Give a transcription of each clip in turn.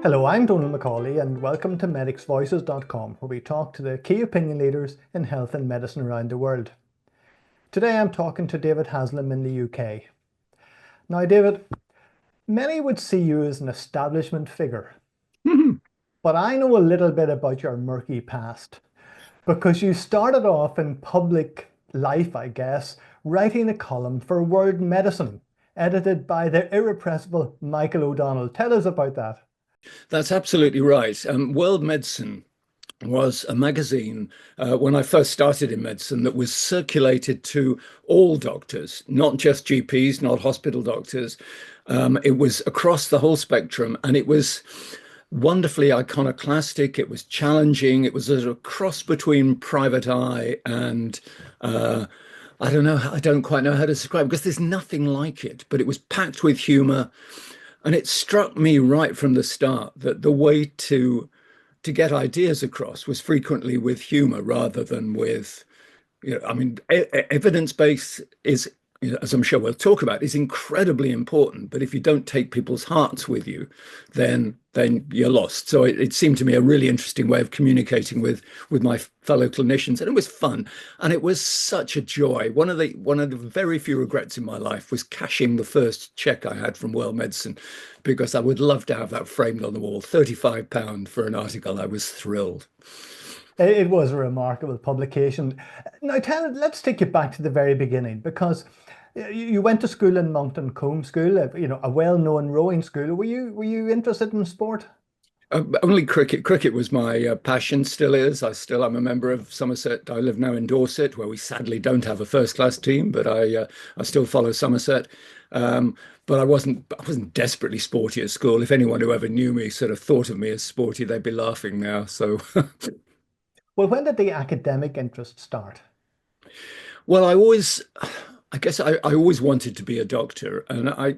Hello, I'm Donal McCauley, and welcome to medicsvoices.com, where we talk to the key opinion leaders in health and medicine around the world. Today I'm talking to David Haslam in the UK. Now, David, many would see you as an establishment figure, Mhm. but I know a little bit about your murky past because you started off in public life, I guess, writing a column for World Medicine, edited by the irrepressible Michael O'Donnell. Tell us about that. That's absolutely right. World Medicine was a magazine when I first started in medicine that was circulated to all doctors, not just GPs, not hospital doctors. It was across the whole spectrum, and it was wonderfully iconoclastic. It was challenging. It was a cross between Private Eye and I don't know. I don't quite know how to describe it because there's nothing like it, but it was packed with humor. And it struck me right from the start that the way to get ideas across was frequently with humor rather than with, I mean, evidence base is, as I'm sure we'll talk about, is incredibly important. But if you don't take people's hearts with you, then you're lost. So it seemed to me a really interesting way of communicating with my fellow clinicians, and it was fun, and it was such a joy. One of the very few regrets in my life was cashing the first check I had from World Medicine, because I would love to have that framed on the wall. £35 for an article. I was thrilled. It was a remarkable publication. Now, let's take you back to the very beginning because you went to school in Monkton Combe School, a well-known rowing school. Were you interested in sport? Only cricket. Cricket was my passion, still is. I still am a member of Somerset. I live now in Dorset, where we sadly don't have a first-class team, but I still follow Somerset. But I wasn't desperately sporty at school. If anyone who ever knew me sort of thought of me as sporty, they'd be laughing now. So, Well, when did the academic interest start? well, I guess I always wanted to be a doctor, and I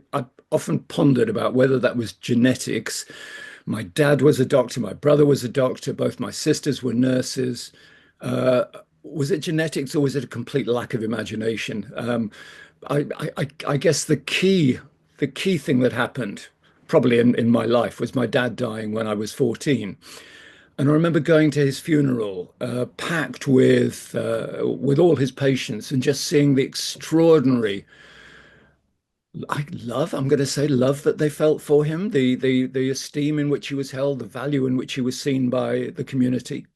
often pondered about whether that was genetics. My dad was a doctor, my brother was a doctor, both my sisters were nurses. Uh, was it genetics or was it a complete lack of imagination? I guess the key thing that happened probably in my life was my dad dying when I was 14. And I remember going to his funeral, packed with all his patients, and just seeing the extraordinary I'm going to say love that they felt for him, the esteem in which he was held, the value in which he was seen by the community.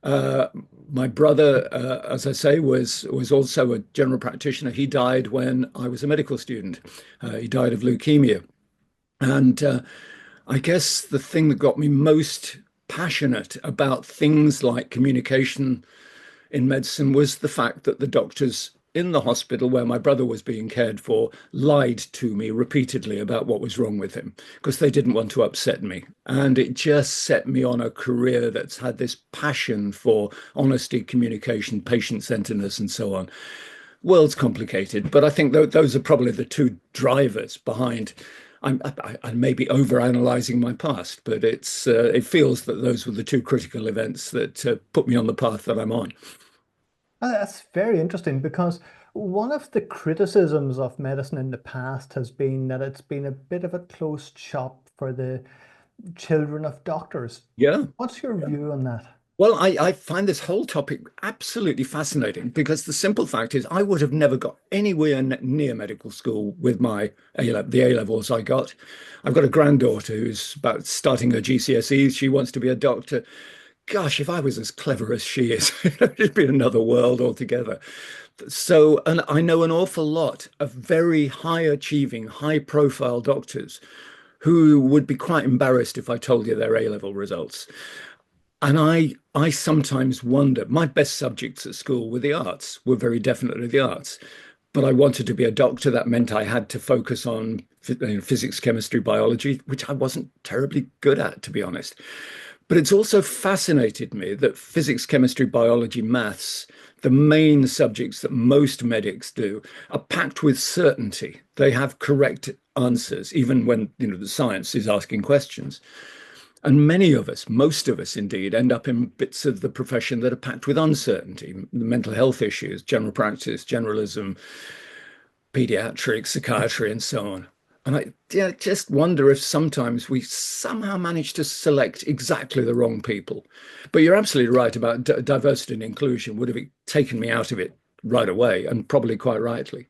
Uh, my brother, as I say, was also a general practitioner. He died when I was a medical student. He died of leukemia. And I guess the thing that got me most passionate about things like communication in medicine was the fact that the doctors in the hospital where my brother was being cared for lied to me repeatedly about what was wrong with him because they didn't want to upset me. And it just set me on a career that's had this passion for honesty, communication, patient-centeredness, and so on. World's complicated, but I think those are probably the two drivers behind. I may be overanalyzing my past, but it feels that those were the two critical events that put me on the path that I'm on. That's very interesting because one of the criticisms of medicine in the past has been that it's been a bit of a closed shop for the children of doctors. Yeah. What's your view on that? Well, I find this whole topic absolutely fascinating because the simple fact is I would have never got anywhere near medical school with the A levels I got. I've got a granddaughter who's about starting her GCSEs. She wants to be a doctor. Gosh, if I was as clever as she is, it'd be another world altogether. So, and I know an awful lot of very high achieving, high profile doctors who would be quite embarrassed if I told you their A level results. And I sometimes wonder, my best subjects at school were the arts, were very definitely the arts. But I wanted to be a doctor. That meant I had to focus on physics, chemistry, biology, which I wasn't terribly good at, to be honest. But it's also fascinated me that physics, chemistry, biology, maths, the main subjects that most medics do, are packed with certainty. They have correct answers, even when, the science is asking questions. And many of us, most of us indeed, end up in bits of the profession that are packed with uncertainty, mental health issues, general practice, generalism, pediatrics, psychiatry, and so on. And I just wonder if sometimes we somehow manage to select exactly the wrong people. But you're absolutely right about diversity and inclusion would have taken me out of it right away, and probably quite rightly.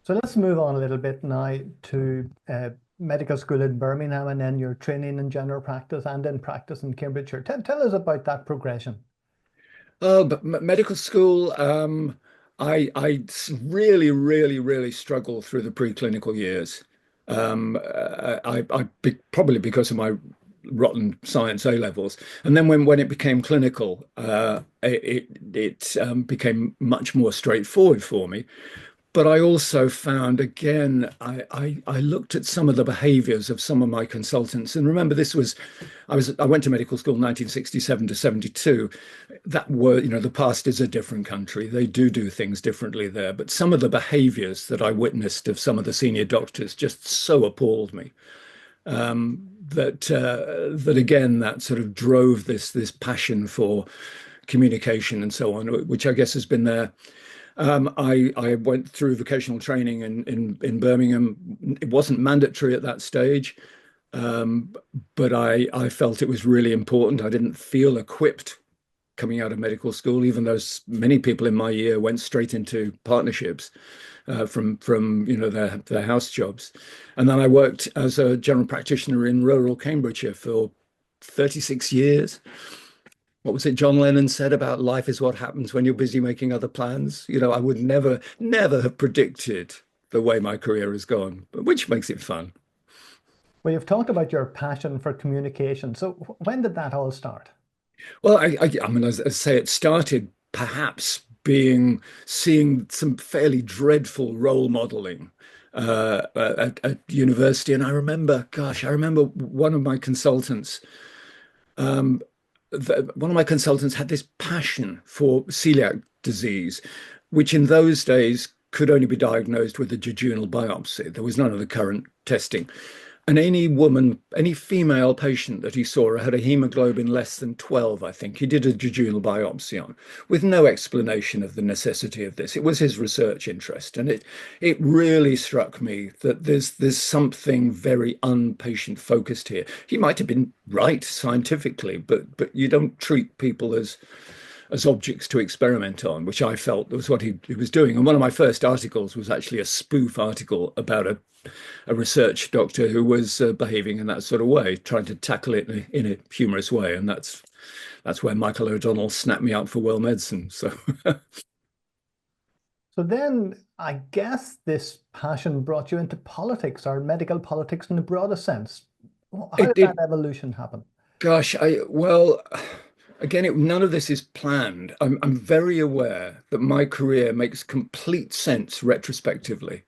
So let's move on a little bit now to medical school in Birmingham and then your training in general practice and in practice in Cambridgeshire. Tell us about that progression. Oh, but medical school, really, really, really struggled through the preclinical years. Probably because of my rotten science A levels, and then when it became clinical, it became much more straightforward for me. But I also found, again, I looked at some of the behaviors of some of my consultants. And remember, I went to medical school in 1967 to 72. The past is a different country. They do things differently there. But some of the behaviors that I witnessed of some of the senior doctors just so appalled me. That again, that sort of drove this passion for communication and so on, which I guess has been there. I went through vocational training in Birmingham. It wasn't mandatory at that stage, but I felt it was really important. I didn't feel equipped coming out of medical school, even though many people in my year went straight into partnerships from their house jobs. And then I worked as a general practitioner in rural Cambridgeshire for 36 years. What was it John Lennon said about life is what happens when you're busy making other plans? I would never have predicted the way my career has gone, which makes it fun. Well, you've talked about your passion for communication. So when did that all start? Well, I mean, as I say, it started perhaps seeing some fairly dreadful role modeling at university. And I remember one of my consultants. One of my consultants had this passion for celiac disease, which in those days could only be diagnosed with a jejunal biopsy. There was none of the current testing. And any female patient that he saw had a hemoglobin less than 12, I think, he did a jejunal biopsy on, with no explanation of the necessity of this. It was his research interest. And it really struck me that there's something very unpatient focused here. He might have been right scientifically, but you don't treat people as objects to experiment on, which I felt was what he was doing. And one of my first articles was actually a spoof article about a research doctor who was behaving in that sort of way, trying to tackle it in a humorous way. And that's where Michael O'Donnell snapped me up for World Medicine. So, So then I guess this passion brought you into politics or medical politics in the broadest sense. How it did that did. evolution happen? Gosh, again, none of this is planned. I'm very aware that my career makes complete sense retrospectively,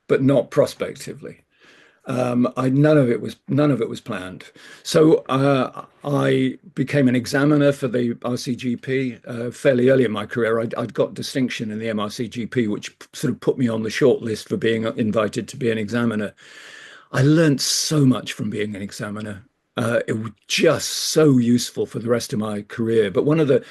but not prospectively. None of it was planned. So I became an examiner for the RCGP fairly early in my career. I'd got distinction in the MRCGP, which sort of put me on the short list for being invited to be an examiner. I learned so much from being an examiner. It was just so useful for the rest of my career. But one of the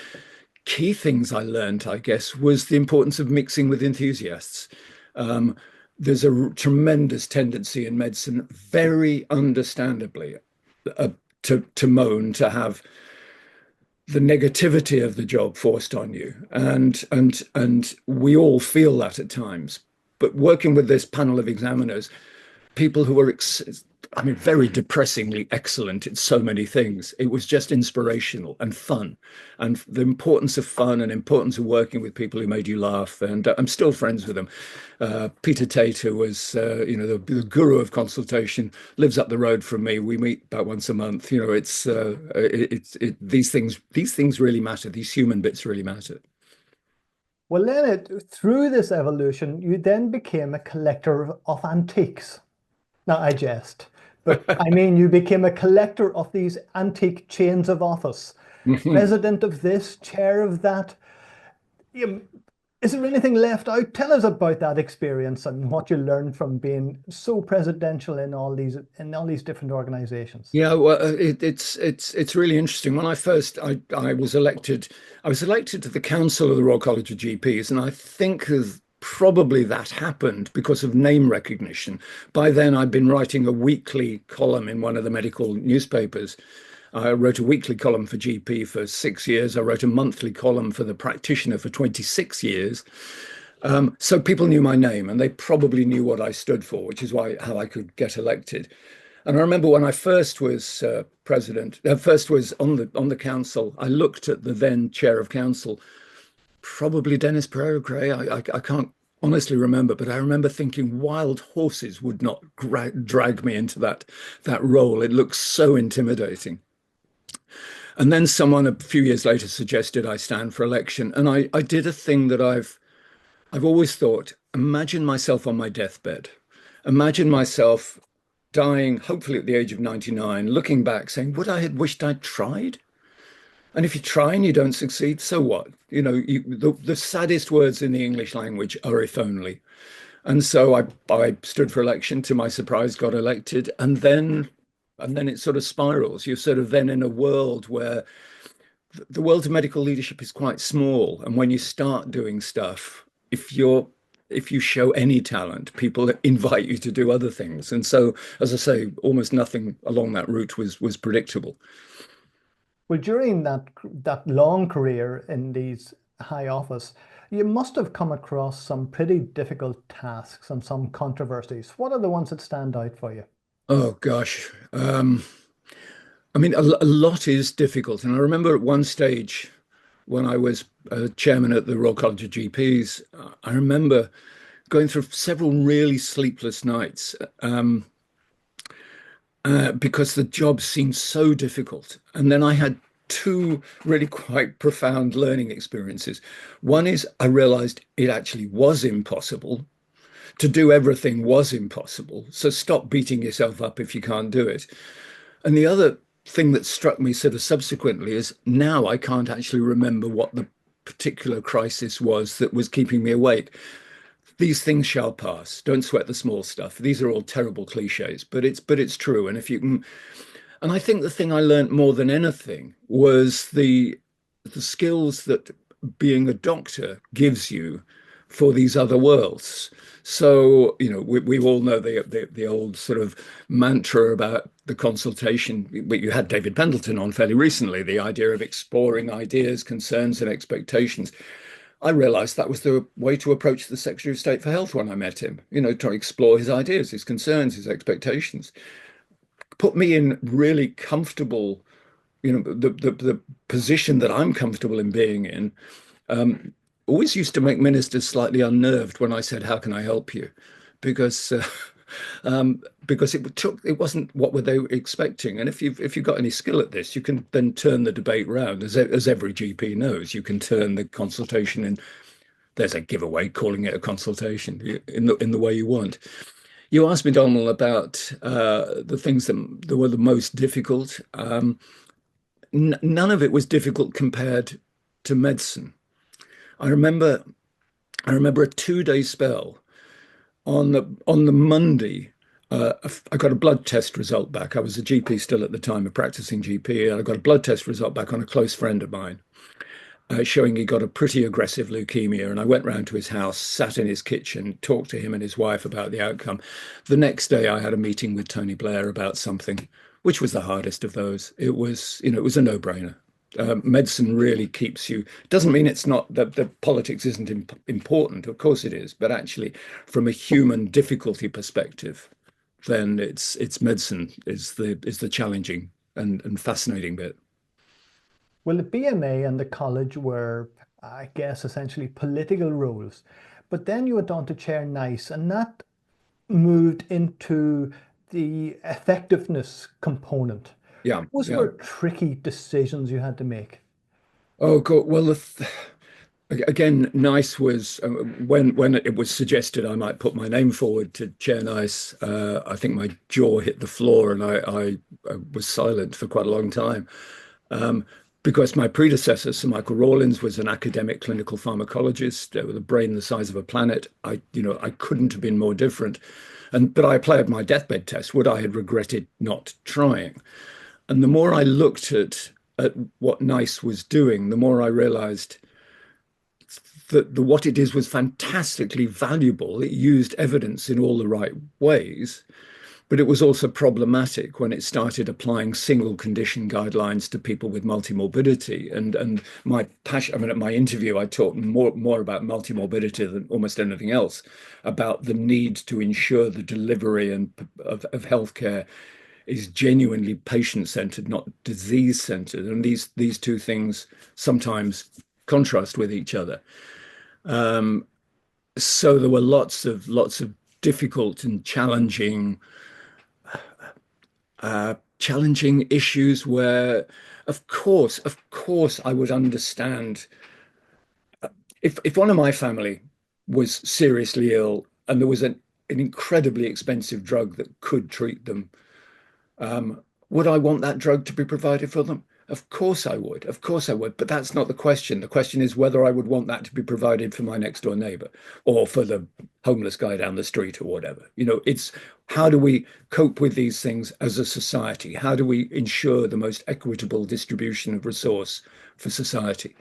key things I learned, I guess, was the importance of mixing with enthusiasts. Um, there's a tremendous tendency in medicine, very understandably, uh, to moan, to have the negativity of the job forced on you, and we all feel that at times. But working with this panel of examiners, people who were, I mean, very depressingly excellent at so many things. It was just inspirational and fun, and the importance of fun and importance of working with people who made you laugh. And I'm still friends with them. Peter Tate, who was, the guru of consultation, lives up the road from me. We meet about once a month. These things really matter. These human bits really matter. Well, then through this evolution, you then became a collector of antiques. Now, I jest, but I mean, you became a collector of these antique chains of office, president of this, chair of that. You, is there anything left out? Tell us about that experience and what you learned from being so presidential in all these different organizations. Yeah, well, it's really interesting. When I was elected to the Council of the Royal College of GPs, and I think probably that happened because of name recognition. By then, I'd been writing a weekly column in one of the medical newspapers. I wrote a weekly column for GP for 6 years. I wrote a monthly column for the practitioner for 26 years. So people knew my name and they probably knew what I stood for, which is why how I could get elected. And I remember when I first was president, first was on the council, I looked at the then chair of council, probably Dennis Pereira Gray. I can't honestly remember, but I remember thinking wild horses would not drag me into that role. It looks so intimidating. And then someone a few years later suggested I stand for election, and I did a thing that I've always thought. Imagine myself on my deathbed. Imagine myself dying, hopefully at the age of 99, looking back, saying, would I had wished I'd tried? And if you try and you don't succeed, so what? The saddest words in the English language are if only. And so I stood for election. To my surprise, got elected, and then it sort of spirals. You're sort of then in a world where the world of medical leadership is quite small, and when you start doing stuff, if you show any talent, people invite you to do other things. And so, as I say, almost nothing along that route was predictable. Well, during that long career in these high office, you must have come across some pretty difficult tasks and some controversies. What are the ones that stand out for you? Oh gosh. I mean, a lot is difficult. And I remember at one stage when I was chairman at the Royal College of GPs, I remember going through several really sleepless nights because the job seemed so difficult. And then I had two really quite profound learning experiences. One is I realized it actually was impossible. To do everything was impossible. So stop beating yourself up if you can't do it. And the other thing that struck me sort of subsequently is now I can't actually remember what the particular crisis was that was keeping me awake. These things shall pass. Don't sweat the small stuff. These are all terrible cliches, but it's true. And if you can, and I think the thing I learned more than anything was the skills that being a doctor gives you for these other worlds. So, we all know the old sort of mantra about the consultation. You had David Pendleton on fairly recently, the idea of exploring ideas, concerns, and expectations. I realized that was the way to approach the Secretary of State for Health when I met him, to explore his ideas, his concerns, his expectations. Put me in really comfortable, the position that I'm comfortable in being in. Um, Always used to make ministers slightly unnerved when I said, "How can I help you?" Because because it wasn't what were they expecting. And if you've got any skill at this, you can then turn the debate round, as every GP knows. You can turn the consultation in. There's a giveaway calling it a consultation in the way you want. You asked me, Donald, about the things that were the most difficult. None of it was difficult compared to medicine. I remember I remember a 2 day spell on the Monday. I got a blood test result back. I was a GP still at the time, a practicing GP. And I got a blood test result back on a close friend of mine, showing he got a pretty aggressive leukemia. And I went round to his house, sat in his kitchen, talked to him and his wife about the outcome. The next day, I had a meeting with Tony Blair about something, which was the hardest of those. It was a no-brainer. Medicine really keeps you. Doesn't mean it's not that the politics isn't important. Of course it is, but actually, from a human difficulty perspective, then it's medicine is the challenging and fascinating bit. Well, the BMA and the college were, I guess, essentially political roles. But then you went on to chair NICE, and that moved into the effectiveness component. Yeah, Those yeah. were tricky decisions you had to make. Oh, God. Well, again, NICE was when it was suggested I might put my name forward to chair NICE. I think my jaw hit the floor, and I was silent for quite a long time. Um, because my predecessor, Sir Michael Rawlins, was an academic clinical pharmacologist with a brain the size of a planet. I couldn't have been more different. But I applied my deathbed test. Would I had regretted not trying? And the more I looked at what NICE was doing, the more I realized that what it is was fantastically valuable. It used evidence in all the right ways, but it was also problematic when it started applying single condition guidelines to people with multimorbidity. And my passion, I mean, at my interview, I talked more about multimorbidity than almost anything else, about the need to ensure the delivery of healthcare is genuinely patient-centered, not disease-centered. And these two things sometimes contrast with each other. So there were lots of difficult and challenging issues where, of course, I would understand if one of my family was seriously ill and there was an incredibly expensive drug that could treat them. Would I want that drug to be provided for them? Of course I would. Of course I would. But that's not the question. The question is whether I would want that to be provided for my next door neighbor or for the homeless guy down the street or whatever. It's how do we cope with these things as a society? How do we ensure the most equitable distribution of resource for society?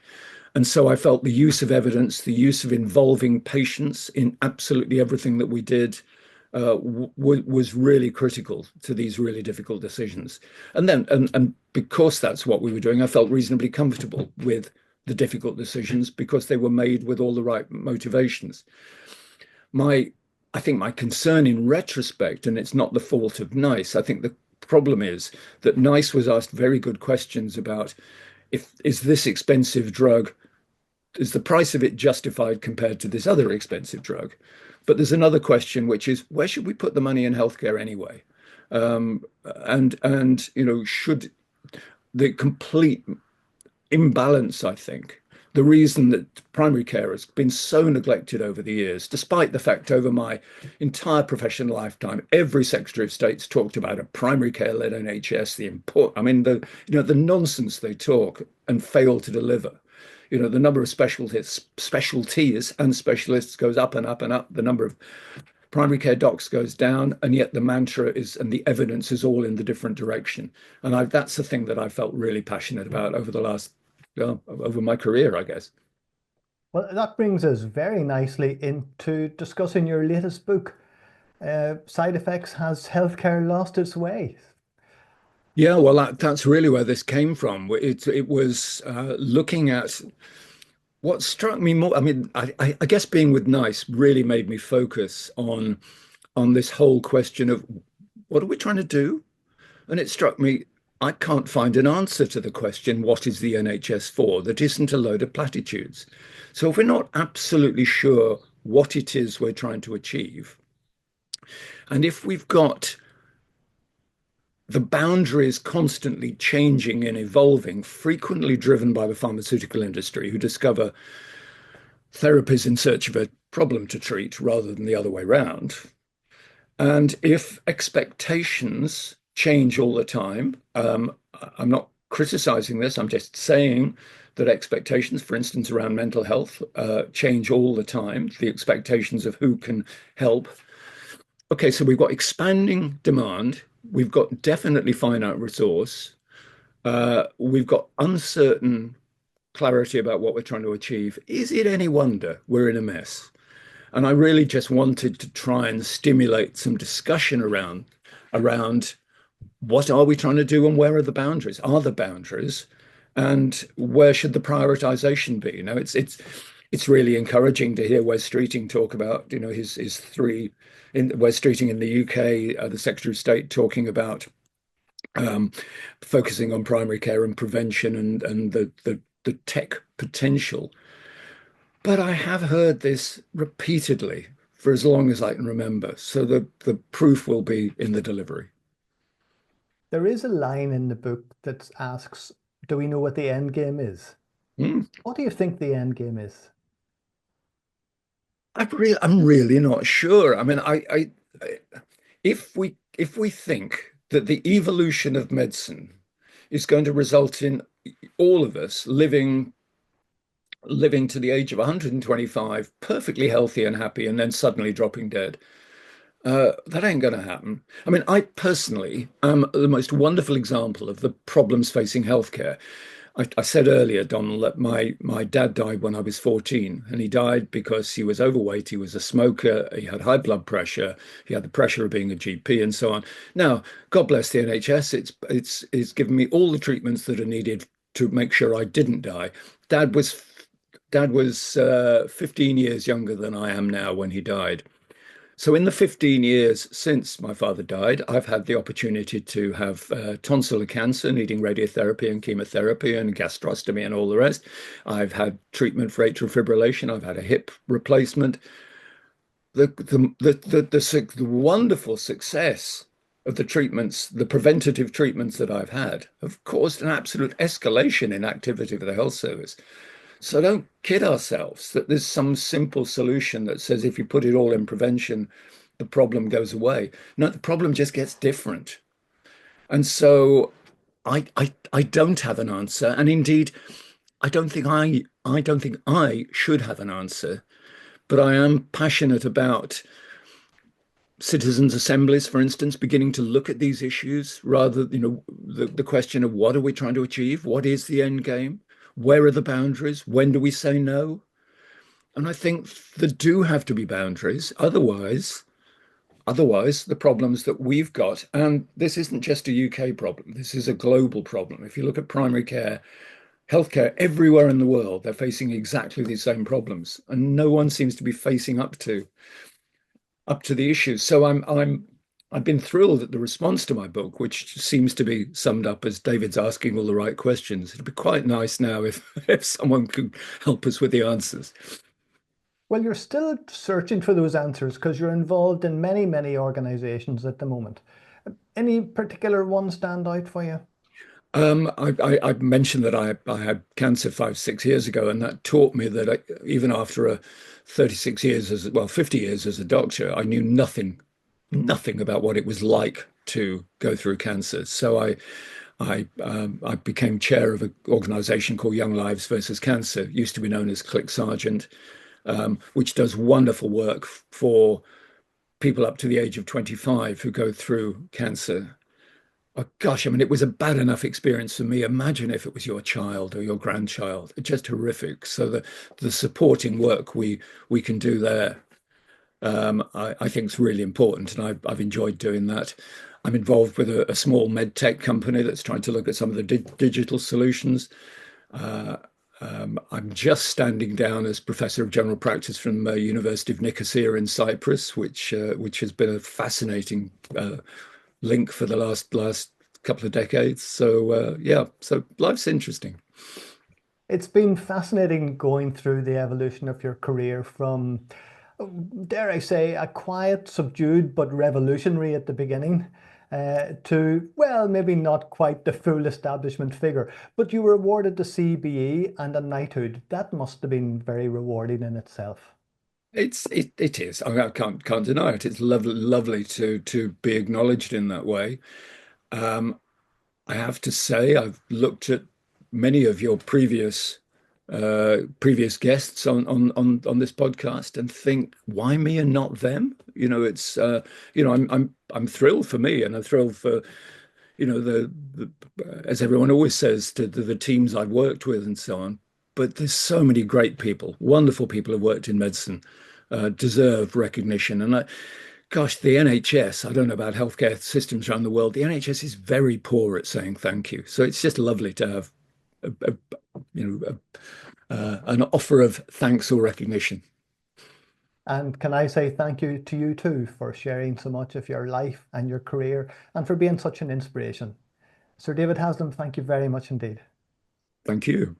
And so I felt the use of evidence, the use of involving patients in absolutely everything that we did was really critical to these really difficult decisions. And because that's what we were doing, I felt reasonably comfortable with the difficult decisions because they were made with all the right motivations. I think my concern in retrospect, and it's not the fault of NICE, I think the problem is that NICE was asked very good questions about is this expensive drug, is the price of it justified compared to this other expensive drug? But there's another question, which is where should we put the money in healthcare anyway? Should the complete imbalance, I think, the reason that primary care has been so neglected over the years, despite the fact over my entire professional lifetime, every Secretary of State's talked about a primary care-led NHS, the nonsense they talk and fail to deliver. The number of specialties and specialists goes up and up and up. The number of primary care docs goes down, and yet the mantra is, and the evidence is all in the different direction. And that's the thing that I felt really passionate about over my career, I guess. Well, that brings us very nicely into discussing your latest book, Side Effects: Has Healthcare Lost Its Way? Yeah, well, that's really where this came from. It was looking at what struck me more. I mean, I guess being with NICE really made me focus on this whole question of what are we trying to do? And it struck me, I can't find an answer to the question, what is the NHS for? That isn't a load of platitudes. So if we're not absolutely sure what it is we're trying to achieve, and if we've got the boundaries constantly changing and evolving, frequently driven by the pharmaceutical industry, who discover therapies in search of a problem to treat rather than the other way around. And if expectations change all the time, I'm not criticizing this, I'm just saying that expectations, for instance, around mental health, change all the time, the expectations of who can help. Okay, so we've got expanding demand. We've got definitely finite resource. We've got uncertain clarity about what we're trying to achieve. Is it any wonder we're in a mess? And I really just wanted to try and stimulate some discussion around what are we trying to do and where are the boundaries? Are the boundaries? And where should the prioritization be? It's really encouraging to hear Wes Streeting talk about, his three. Wes Streeting in the UK, the Secretary of State, talking about focusing on primary care and prevention and the tech potential. But I have heard this repeatedly for as long as I can remember. So the proof will be in the delivery. There is a line in the book that asks, do we know what the end game is? What do you think the end game is? I'm really not sure. I mean, if we think that the evolution of medicine is going to result in all of us living to the age of 125, perfectly healthy and happy, and then suddenly dropping dead, that ain't going to happen. I mean, I personally am the most wonderful example of the problems facing healthcare. I said earlier, Donald, that my dad died when I was 14, and he died because he was overweight, he was a smoker, he had high blood pressure, he had the pressure of being a GP, and so on. Now, God bless the NHS, it's given me all the treatments that are needed to make sure I didn't die. Dad was Dad was 15 years younger than I am now when he died. So, in the 15 years since my father died, I've had the opportunity to have tonsillar cancer, needing radiotherapy and chemotherapy and gastrostomy and all the rest. I've had treatment for atrial fibrillation. I've had a hip replacement. The wonderful success of the treatments, the preventative treatments that I've had, have caused an absolute escalation in activity for the health service. So don't kid ourselves that there's some simple solution that says if you put it all in prevention, the problem goes away. No, the problem just gets different. And so I don't have an answer. And indeed, I don't think I should have an answer. But I am passionate about citizens' assemblies, for instance, beginning to look at these issues rather, the question of what are we trying to achieve? What is the end game? Where are the boundaries? When do we say no? And I think there do have to be boundaries. Otherwise, the problems that we've got, and this isn't just a UK problem, this is a global problem. If you look at primary care, healthcare everywhere in the world, they're facing exactly the same problems, and no one seems to be facing up to the issues. So I've been thrilled at the response to my book, which seems to be summed up as David's asking all the right questions. It'd be quite nice now if if someone could help us with the answers. Well, you're still searching for those answers because you're involved in many, many organizations at the moment. Any particular one stand out for you? I mentioned that I had cancer 5, 6 years ago, and that taught me that even after 36 years as well, 50 years as a doctor, I knew nothing about what it was like to go through cancer. So I became chair of an organization called Young Lives versus Cancer, used to be known as Click Sargent, which does wonderful work for people up to the age of 25 who go through cancer. Oh gosh, I mean, it was a bad enough experience for me. Imagine if it was your child or your grandchild. It's just horrific. So the supporting work we can do there, I think is really important, and I've enjoyed doing that. I'm involved with a small med tech company that's trying to look at some of the digital solutions. Uh, I'm just standing down as Professor of General Practice from University of Nicosia in Cyprus, which has been a fascinating link for the last couple of decades. So yeah, so life's interesting. It's been fascinating going through the evolution of your career from, dare I say, a quiet, subdued, but revolutionary at the beginning, to, well, maybe not quite the full establishment figure, but you were awarded the CBE and a knighthood. That must have been very rewarding in itself. It is. I mean, I can't deny it. It's lovely to be acknowledged in that way. Um, I have to say, I've looked at many of your previous guests on this podcast and think, why me and not them? I'm thrilled for me, and I'm thrilled for the as everyone always says to the teams I've worked with and so on. But there's so many great people, wonderful people who've worked in medicine, deserve recognition. And gosh, the NHS, I don't know about healthcare systems around the world. The NHS is very poor at saying thank you. So it's just lovely to have a, an offer of thanks or recognition. And can I say thank you to you too for sharing so much of your life and your career and for being such an inspiration. Sir David Haslam, thank you very much indeed. Thank you.